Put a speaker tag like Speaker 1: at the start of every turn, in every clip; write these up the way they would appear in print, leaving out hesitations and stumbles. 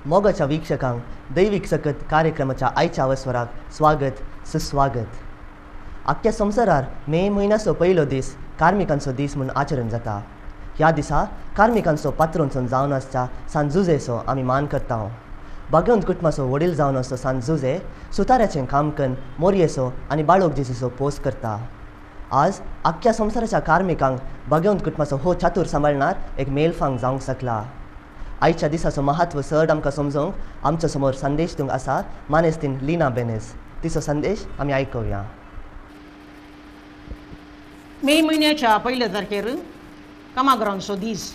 Speaker 1: मोगाच्या वीक्षकांक दैविक सकत कार्यक्रमाच्या आयच्या अवस्वराक स्वागत सुस्वागत. आख्ख्या संवसारार मे म्हयन्याचो पयलो दीस कार्मिकांचो दीस म्हूण आचरण जाता. ह्या दिसा कार्मिकांचो पात्रोंचो जावन आसच्या सान जुजेचो आमी मान करता. भगवंत कुटुंबाचो वडील जावन असो सान जुजे सुताऱ्याचें काम करून मोरयेचो आनी बाळोक जेजूचो पोस करता. आज आख्ख्या संवसाराच्या कार्मिकांक भगवंत कुटुंबाचो हो चातूर सांबाळणार एक मेलफांग जावंक शकला. आयच्या दिसाचो महत्व चड आमकां समजूंक आमच्या समोर संदेश दिवंक आसा मानेस्तीन लीना बेनेस. तिचो संदेश आमी आयकुया.
Speaker 2: मे म्हयन्याच्या पयल्या तारखेर कामागरांचो दीस.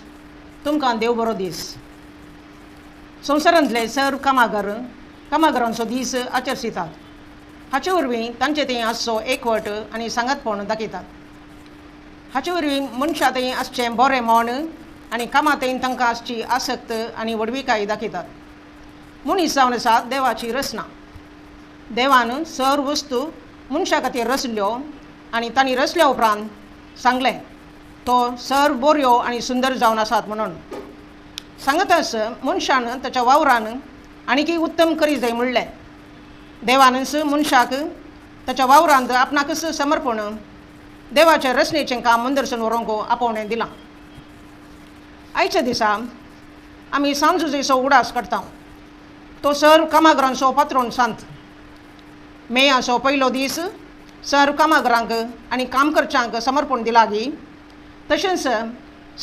Speaker 2: तुमकां देव बरो दीस. संवसारांतले सर्व कामागरांचो दीस आचरसितात. हाचे वरवीं तांचे थंय आसचो एकवट आनी सांगातपण दाखयतात. हाचे वरवीं मनशां थंय आसचें बरें मोन आनी कामां थंय तांकां आसची आसक्त आनी वडविकाय दाखयतात. मनीस जावन आसा देवाची रचना. देवान सर्व वस्तू मनशा खातीर रचल्यो आनी तांणी रचल्या उपरांत सांगलें तो सर्व बऱ्यो आनी सुंदर जावन आसात म्हणून. सांगताच मनशान ताच्या वावरान आनीकय उत्तम करी जाय म्हणलें. देवानच मनशाक ताच्या वावरांत आपणाकच समर्पण देवाच्या रचनेचें काम मंदरसून व्हरूंक आपोवणें दिलां. आयच्या दिसा आमी सान जुजेचो उडास करता. तो सर्व कामागरांचो पात्रोन सांत. मेयाचो पयलो दीस सर्व कामागरांक आनी काम करच्यांक समर्पण दिला गी. तशेंच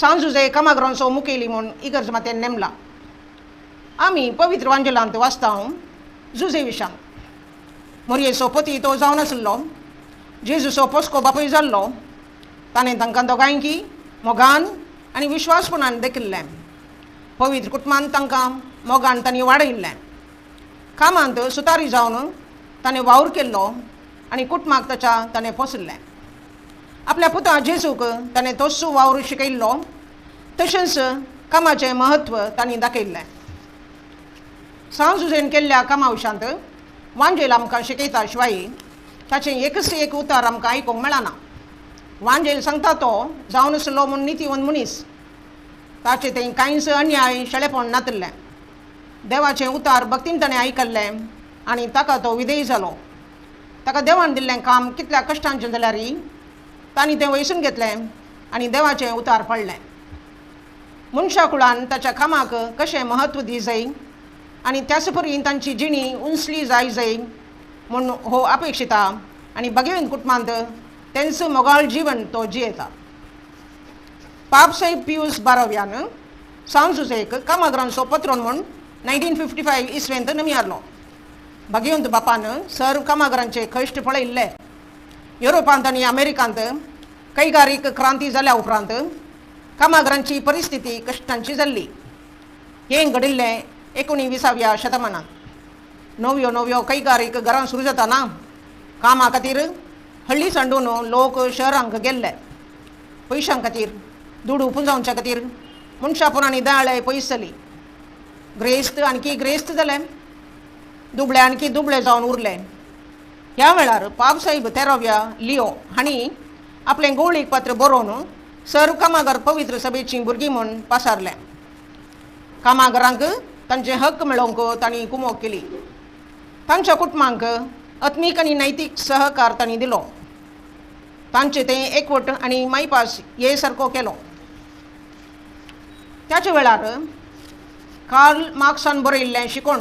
Speaker 2: सान जुजे कामागरांचो मुखेली म्हूण इगर्ज मातेन नेमला. आमी पवित्र वांजलांत वाचता जुजे विशान. मोरयेचो पती तो जावन आसलो. जेजूचो पोस्को बापूय जाल्लो. ताणें तांकां दोगांयकी मोगान आनी विश्वासपणान देखिल्लें. पवित्र कुटुंबान तांकां मोगान तांणी वाडयल्लें. कामांत सुतारी जावन ताणें वावर केल्लो आनी कुटुंबाक ताणें पोसल्लें. आपल्या पुता जेजूक ताणें तोच वावर शिकयल्लो. तशेंच कामाचें महत्व तांणी दाखयल्लें. सान जुजेन केल्ल्या कामा विशांत वांजेल आमकां शिकयता शिवाय ताचें एकच एक उतार आमकां आयकूंक मेळना. वांजेल सांगता तो जावन आसलो म्हूण नितीवंत मनीस. ताचें थंय कांयच अन्याय शेळेपण नातल्लें. देवाचें उतार भक्तीन ताणें आयकल्लें आनी ताका तो विधेय जालो. ताका देवान दिल्लें काम कितल्या कश्टांचें जाल्यारय तांणी तें वयसून घेतलें आनी देवाचें उतार पडलें. मनशा कुळान ताच्या कामाक कशें महत्व दी जाय आनी त्याच परी तांची जिणी उंचली जाय म्हूण हो अपेक्षिता आनी भगवंत कुटुंबांत तेंच मोगाळ जीवन तो जियेता. पापसाहेब पियूस बाराव्यान सान जुजेक कामागरांचो पत्रोन म्हूण 1955 इसवेंत नमियारलो. भगवंत बापान सर्व कामागरांचे कश्ट पळयल्ले. युरोपांत आनी अमेरिकांत कैगारीक क्रांती जाल्या उपरांत कामागरांची परिस्थिती कश्टांची जाल्ली. हें घडिल्लें 19व्या शतमानांत. नव्यो कैगारीक घरां सुरू जाताना कामा खातीर हळ्ळी सांडून लोक शहरांक गेल्ले. पयशां खातीर दुडू पुंजावच्या खातीर मनशापुरांनी दाळे पयस जाली. ग्रेस्त आणखी ग्रेस्त जाले. दुबळे आणखी दुबळे जावन उरले. ह्या वेळार पापसाहेब 13व्या लिओ हांणी आपलें गवळीक पत्र बरोवन सर्व कामागार पवित्र सभेचीं भुरगीं म्हूण पासारलें. कामागारांक तांचे हक्क मेळोवंक तांणी कुमोग केली. तांच्या कुटुंबांक आत्मीक आनी नैतीक सहकार तांणी दिलो. तांचे तें एकवट आनी मायपास हे सारको केलो. त्याच वेळार कार्ल मार्क्सान बरयल्लें शिकोण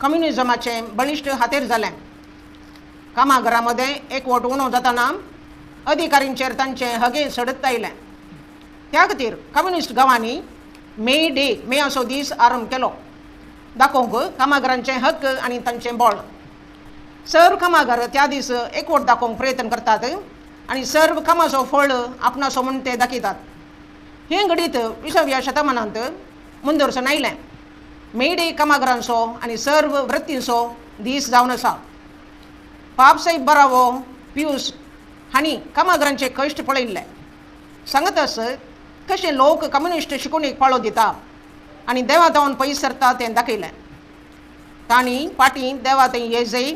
Speaker 2: कम्युनिजमाचें बळिश्ट हातेर जालें. कामागरां मदें एकवट उणो जाताना अधिकारींचेर तांचें हगे सडत आयलें. त्या खातीर कम्युनिस्ट गांवांनी मेयाचो दीस आरंभ केलो. दाखोवंक कामागरांचे हक्क आनी तांचें बळ. सर्व कामागार त्या दीस एकवट दाखोवंक प्रयत्न करतात आनी सर्व कामाचो फळ आपणाचो म्हूण ते दाखयतात. हें घडीत 20व्या शतमानांत मंदरसून आयलें. मे डे कामागरांचो आनी सर्व वृत्तींचो दीस जावन आसा. पापसाहेब बारावो पियूस हांणी कामागरांचे कश्ट पळयल्ले. सांगताच कशें लोक कम्युनिस्ट शिकोवणेक पाळो दिता आनी देवा देंवन पयस सरता तें दाखयलें. तांणी पाटी देवा थंय ये जाय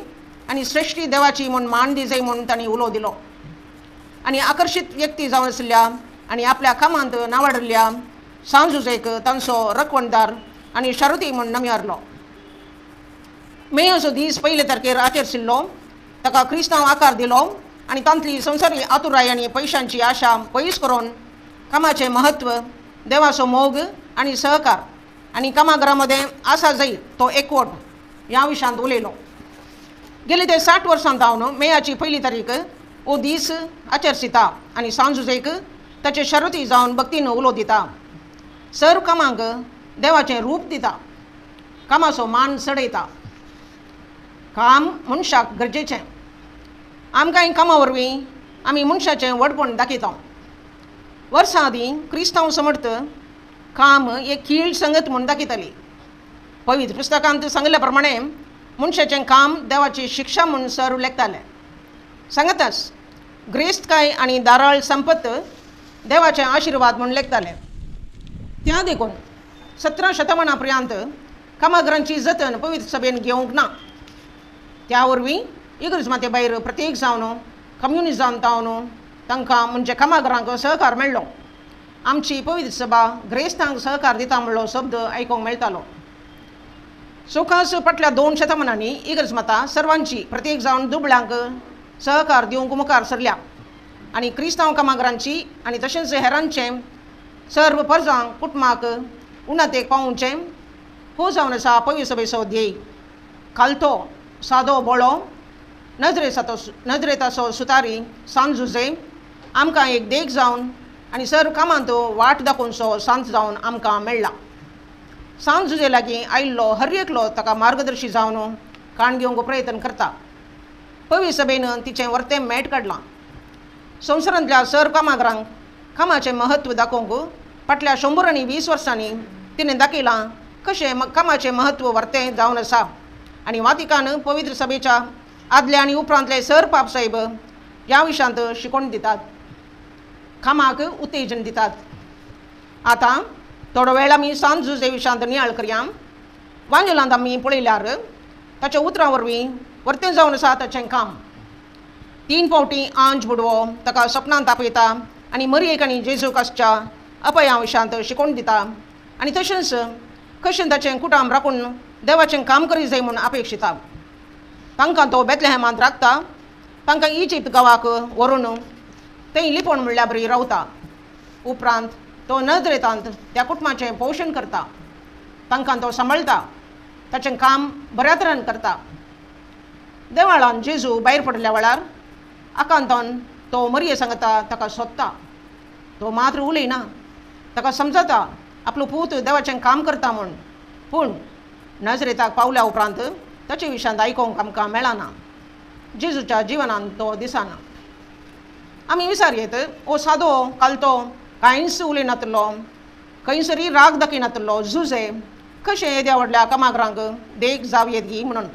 Speaker 2: आनी सृश्टी देवाची म्हूण मान दी जाय म्हूण तांणी उलो दिलो. आनी आकर्शीत व्यक्ती जावन आसल्या आनी आपल्या कामांत नावाडल्या सान जुजेक तांचो रखवणदार आनी शारुती म्हूण नमियारलो. मे असो दीस पयले तारखेर आचरशिल्लो ताका क्रिस्तांव आकार दिलो आनी तांतली संवसारी आतुराय आनी पयशांची आशा पयस करून कामाचें महत्व, देवाचो मोग आनी सहकार आनी कामागरा मदें आसा जायत तो एकवट ह्या विशयांत उलयलो. गेले ते 60 वर्सां जावन मेयाची 1 तारीख हो दीस आचरसिता आनी सांजुजेक ताचे शरती जावन भक्तीन उलो दिता. सर्व कामांक देवाचें रूप दिता, कामाचो मान चडयता. काम मनशाक गरजेचें. आमकांय कामा वरवीं आमी मनशाचें व्हडपण दाखयता. वर्सां आदीं क्रिस्तांव समर्थ काम एक कीळ संगत म्हूण दाखयताली. पवित्र पुस्तकांत सांगल्या प्रमाणे मनशाचें काम देवाची शिक्षा म्हूण सर लेखताले. सांगताच ग्रेस्तकाय आनी दाराळ संपत देवाचे आशिर्वाद म्हूण लेखताले. त्या देखून 17 शतमाना पर्यंत कामागरांची जतन पवित्र सभेन घेवंक ना. त्या वरवीं इगर्ज माते भायर प्रत्येक जावन कम्युनिजान जावन तांकां म्हणजे कामागरांक सहकार मेळ्ळो. आमची पवित्र सभा ग्रेस्तांक सहकार दिता म्हणलो शब्द आयकूंक मेळटालो. सोकास फाटल्या 2 शतमानांनी इगर्ज माता सर्वांची प्रत्येक जावन दुबळ्यांक सहकार दिवंक मुखार सरल्या आनी क्रिस्तांव कामागरांची आनी तशेंच हेरांचें सर्व परजांक कुटुंबाक उन्नतेक पावोवचें हो जावन आसा पवित्र सभेचो ध्येय. खालतो सादो बोळो नजरेताचो सुतारी सांजुजे आमकां एक देख जावन आनी सर्व कामांत वाट दाखोवनसो सांत जावन आमकां मेळ्ळा. सांजुजे लागीं आयिल्लो हर एकलो ताका मार्गदर्शी जावन काण घेवंक प्रयत्न करता. पवित्र सभेन तिचें वर्तें मेट काडलां. संवसारांतल्या सर्व कामागरांक कामाचें म्हत्व दाखोवंक फाटल्या 120 वर्सांनी तिणें दाखयलां कशें कामाचें म्हत्व वर्तें जावन आसा. आनी वातिकान पवित्र सभेच्या आदले आनी उपरांतले सर पापसाहेब ह्या विशयांत शिकवण दितात, कामाक उत्तेजन दितात. आतां थोडो वेळ आमी सांजुजे विशयांत नियाळ करया. वांजेलांत आमी पळयल्यार ताच्या उतरां वरवीं वर्तें जावन आसा ताचें काम. 3 फावटी आंज बुडवो ताका सपनांत आपयता आनी मरयेक आनी जेजू कास्टच्या अपया विशयांत शिकवण दिता आनी तशेंच कशें ताचें कुटाम राखून देवाचें काम करी जाय म्हूण अपेक्षिता. तांकां तो बेतलेहेमांत राखता, तांकां इजिप्त गांवाक व्हरून थंय लिपोण म्हणल्यार बरी रावता. उपरांत तो नजरेतांत त्या कुटुंबाचें पोशण करता, तांकां तो सांबाळटा, ताचें काम बऱ्या तरेन करता. देवाळान जेजू भायर पडल्या वेळार आकांतान तो मरये सांगता ताका सोदता. तो मात्र उलयना, ताका समजता आपलो पूत देवाचें काम करता म्हूण. पूण नजरेताक पावल्या उपरांत ताचे विशयांत आयकूंक आमकां मेळना. जेजूच्या जिवनांत तो दिसना. आमी विचारयेत हो सादो कालतो कांयच उलयनातलो, खंयसरी राग दाखयनातलो जुजे कशें येद्या व्हडल्या कामागरांक देख जाव येतगी म्हणून.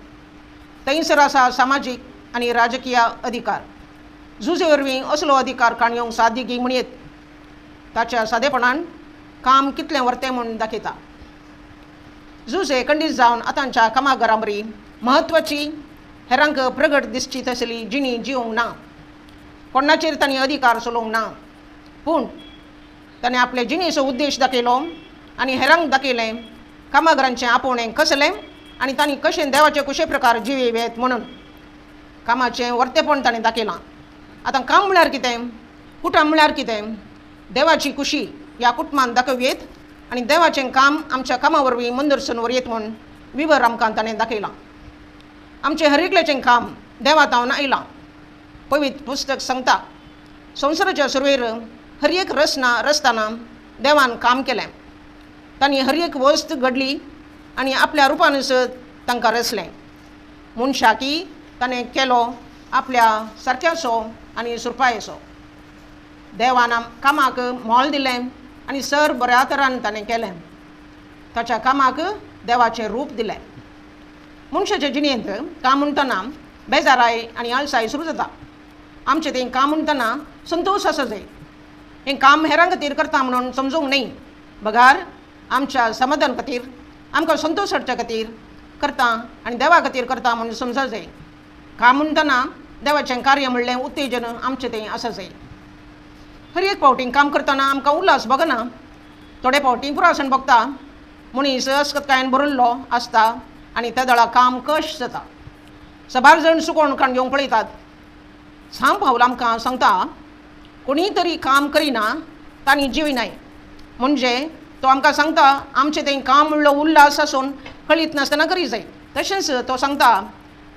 Speaker 2: थंयसर आसा सामाजीक आनी राजकीय अधिकार. जुजे वरवीं असलो अधिकार काणयोंक साध्य गी म्हणयत. ताच्या सादेपणान काम कितलें वर्तें म्हूण दाखयता. जुजे खंडीत जावन आतांच्या कामागरां बरी म्हत्वाची हेरांक प्रगट दिसची तसली जिणी जिवंक ना. कोणाचेर तांणी अधिकार चलोवंक ना. पूण ताणें आपले जिणेचो उद्देश दाखयलो आनी हेरांक दाखयलें कामागरांचें आपोवणें कसलें आनी तांणी कशें देवाचे कशे प्रकार जिवेवेत म्हणून. कामाचें वर्तेपण ताणें दाखयलां. आतां काम म्हळ्यार कितें, कुटाम म्हळ्यार कितें, देवाची खुशी ह्या कुटुंबांत दाखयत आनी देवाचें काम आमच्या कामा वरवीं मंदरसून वरयत म्हूण विवर आमकां ताणें दाखयलां. आमचें हर एकल्याचें काम देवा तावन आयलां. पवित्र पुस्तक सांगता संवसाराच्या सुरवेर हर एक रचतना देवान काम केलें. तांणी हर एक वस्त घडली आनी आपल्या रुपानूच तांकां रचलें. मनशाकी ताणें केलो आपल्या सारक्याचो आनी सुरपायेचो. देवान कामाक मोल दिलें आनी सर बऱ्या तरान ताणें केलें. ताच्या कामाक देवाचें रूप दिलें. मनशाच्या जिणेंत काम म्हणटना बेजाराय आनी आळसाय सुरू जाता. आमचें तें काम म्हणटना संतोश आसा जाय. हें काम हेरां खातीर करता म्हणून समजूंक न्ही, बगार आमच्या समाधान खातीर, आमकां संतोश हाडच्या खातीर करता आनी देवा खातीर करता म्हणून समजा जाय. काम म्हणटना देवाचें कार्य म्हणलें उत्तेजन आमचें तें आसा जाय. हर एक फावटी काम करतना आमकां उल्हास भोगना. थोडे फावटी पुरासन भोगता. मनीस अस्कतकायेन भरिल्लो आसता आनी त्या दळा काम कश जाता. सबार जण सुकोवन काण घेवंक पळयतात. साम पावल आमकां सांगता कोणी तरी काम करिना तांणी जिविनाय. म्हणजे तो आमकां सांगता आमचें तें काम म्हणलो उल्हास आसून कळीत नासतना करी जाय. तशेंच तो सांगता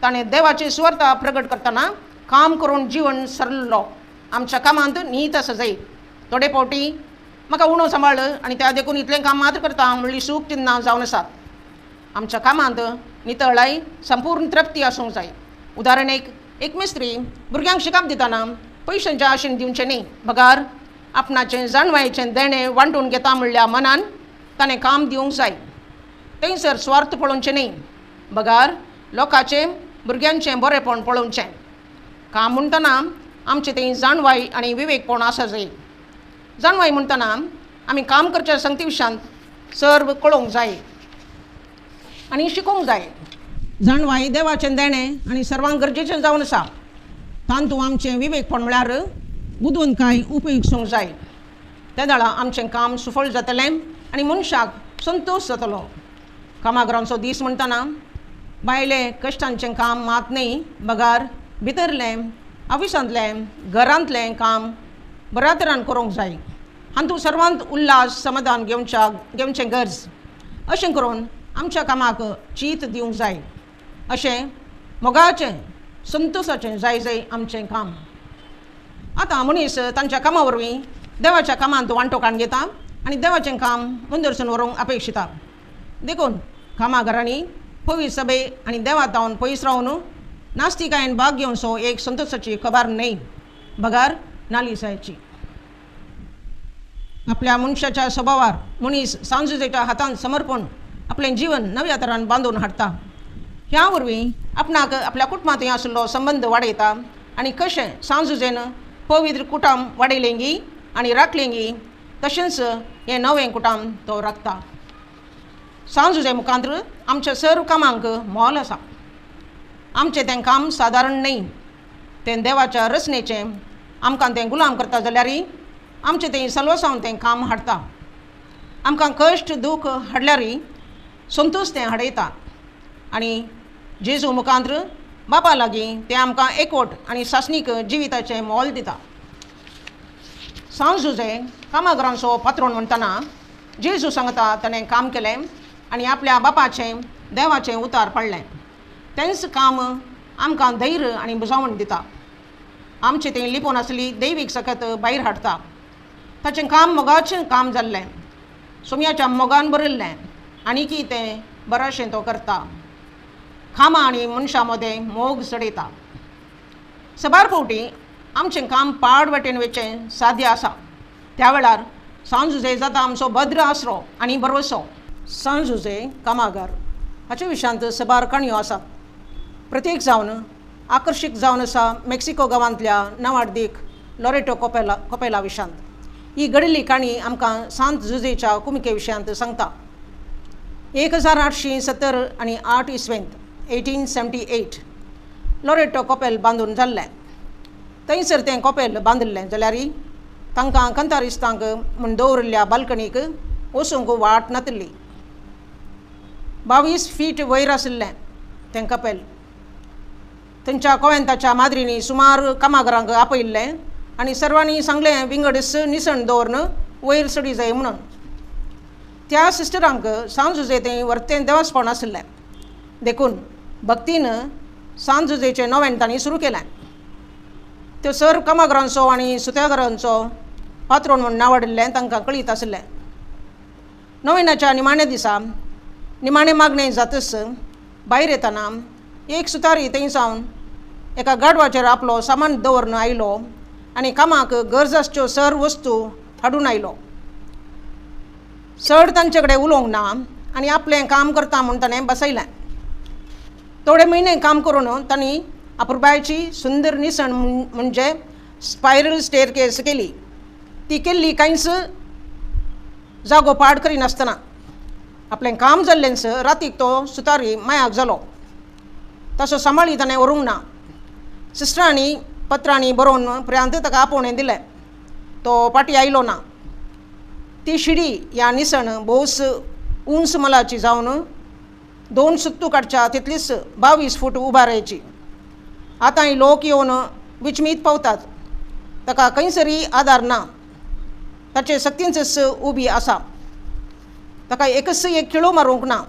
Speaker 2: ताणें देवाची सुवार्ता प्रगट करतना काम करून जीवन सरलो आमच्या कामांत नीत आसा जाय. थोडे फावटी म्हाका उणो सांबाळ आनी त्या देखून इतलें काम मात्र करता म्हणली सूख चिन्नां जावन आसात. आमच्या कामांत नितळाय संपूर्ण तृप्ती आसूंक जाय. उदाहरण एक मिस्त्री भुरग्यांक शिकाप दितना पयशांच्या आशेन दिवचें न्ही. पगार आपणाचें जाणवायेचें देणें वांटून घेता म्हणल्या मनान ताणें काम दिवंक जाय. थंयसर स्वार्थ पळोवचें न्ही. पगार लोकांचें भुरग्यांचें बरेंपण पळोवचें. काम म्हणटना आमचें तें जाणवाय आनी विवेकपण आसा जाय. जाणवाय म्हणटना आमी काम करच्या संगती विशयांत सर्व कळोवंक जाय आनी शिकोवंक जाय. जाणवाय देवाचें देणें आनी सर्वांक गरजेचें जावन आसा. तांतूं आमचें विवेकपण म्हळ्यार बुदवंतकाय उपयोगसूंक जाय. त्या दळा आमचें काम सुफळ जातलें आनी मनशाक संतोश जातलो. कामागरांचो दीस म्हणटना बायलें कश्टांचें काम मात न्ही. पगार भितरलें ऑफिसांतलें घरांतलें काम बऱ्या तरान करूंक जाय. हातूंत सर्वांत उल्हास समाधान घेवचें गरज. अशें करून आमच्या कामाक चीत दिवंक जाय. अशें मोगाचें संतोशाचें जाय आमचें काम. आतां मनीस तांच्या कामा वरवीं देवाच्या कामांत वांटो काण घेता आनी देवाचें काम मुंदरसून व्हरूंक अपेक्षिता. देखून कामाघरांनी पवित्र सभे आनी देवात जावन पयस रावन नास्तिकायेन भाग घेवचो एक संतोशाची खबर न्ही. पगार नालिसायची. आपल्या मनशाच्या स्वभावार मनीस सांजुजेच्या हातांत समर्पण आपलें जीवन नव्या तरान बांदून हाडटा. ह्या वरवीं आपणाक आपल्या कुटुंबांत आशिल्लो संबंद वाडयता आनी कशें सांजुजेन पवित्र कुटुंब वाडयलेंगी आनी राखलेंगी तशेंच हें नवें कुटुंब तो राखता. सांजुजे मुखांतर आमच्या सर्व कामांक मोल आसा. आमचें तें काम सादारण न्ही. तें देवाच्या रचनेचें आमकां तें गुलाम करता जाल्यारय आमचें तें सलवसावन तें काम हाडटा. आमकां कश्ट दूख हाडल्यारय संतोश तें हाडयता आनी जेजू मुखांतर बापा लागीं तें आमकां एकवट आनी सासणीक जिविताचें मोल दिता. सांजुजे कामागरांचो पात्रोण म्हणटना जेजू सांगता ताणें काम केलें आनी आपल्या बापाचें देवाचें उतार पडलें. तेंच काम आमकां धैर्य आनी बुजावण दिता. आमचें तें लिपोवन आसली दैवीक सकत भायर हाडटा. ताचें काम मोगाचें काम जाल्लें. सोम्याच्या मोगान बरयल्लें आनीकी तें बरेंशें तो करता. कामां आनी मनशां मदें मोग चडयता. सबार फावटी आमचें काम पाड वाटेन वचचें साध्य आसा. त्या वेळार सांजुजे जाता आमचो भद्र आसरो आनी भरवसो. सांजुजे कामागार हाचे विशयांत सबार काणयो आसात. प्रत्येक जावन आकर्शीक जावन आसा मेक्सिको गांवांतल्या नवाडदीक लॉरेटो कोपेला विशयांत. ही घडिल्ली काणी आमकां सांत जुजेच्या कुमिके विशयांत सांगता. 1870 आनी 8 इसवेंत 1878 लॉरेटो कोपेल बांदून जाल्लें. थंयसर तें कोपेल बांदलें जाल्यारय तांकां कंतारिस्तांक म्हूण दवरिल्ल्या बाल्कनीक वचूंक वाट नातली. 22 फीट वयर आशिल्लें तें कपेल. थंयच्या कोवेंताच्या माद्रींनी सुमार कामागरांक आपयल्लें आनी सर्वांनी सांगलें विंगड निसण दवरून वयर चडी जाय म्हणून. त्या सिस्टरांक सांजुजे तें वर्तें देवासपण आशिल्लें. देखून भक्तीन सांजुजेचें नवें तांणी सुरू केलें. त्यो सर्व कामागरांचो आनी सुत्यागरांचो पात्रोण म्हूण नांवाडिल्लें तांकां कळीत आशिल्लें. नोव्हेनाच्या निमाण्या दिसा निमाणें मागणें जातच भायर येतना एक सुतारी थंयसावन एका गाडवाचेर आपलो सामान दवरून आयलो आनी कामाक गरजाच्यो सर्व वस्तू हाडून आयलो. चड तांचे कडेन उलोवंक ना आनी आपलें काम करता म्हूण ताणें बसयलें. थोडे म्हयने काम करून तांणी अपुरबायची सुंदर निसण म्हणजे स्पायरल स्टेअरकेस केली. ती केल्ली कांयच जागो पाड करिनासतना. आपलें काम जाल्लेंच रातीक तो सुतारी मायाक जालो. तसो सांबाळी ताणें व्हरूंक ना. सिस्टरांनी पत्रांनी बरोवन पर्यांत ताका आपोवणें दिलें. तो फाटीं आयलो ना. ती शिडी ह्या निसण भोवस उंच मोलाची जावन 2 सुत्तू काडच्या तितलीच 22 फूट उबारायची. आतांय लोक येवन विचमीत पावतात. ताका खंयसरी आदार ना. ताचे सक्तींच उबी आसा. ताका एकच एक खिळो मारूंक ना.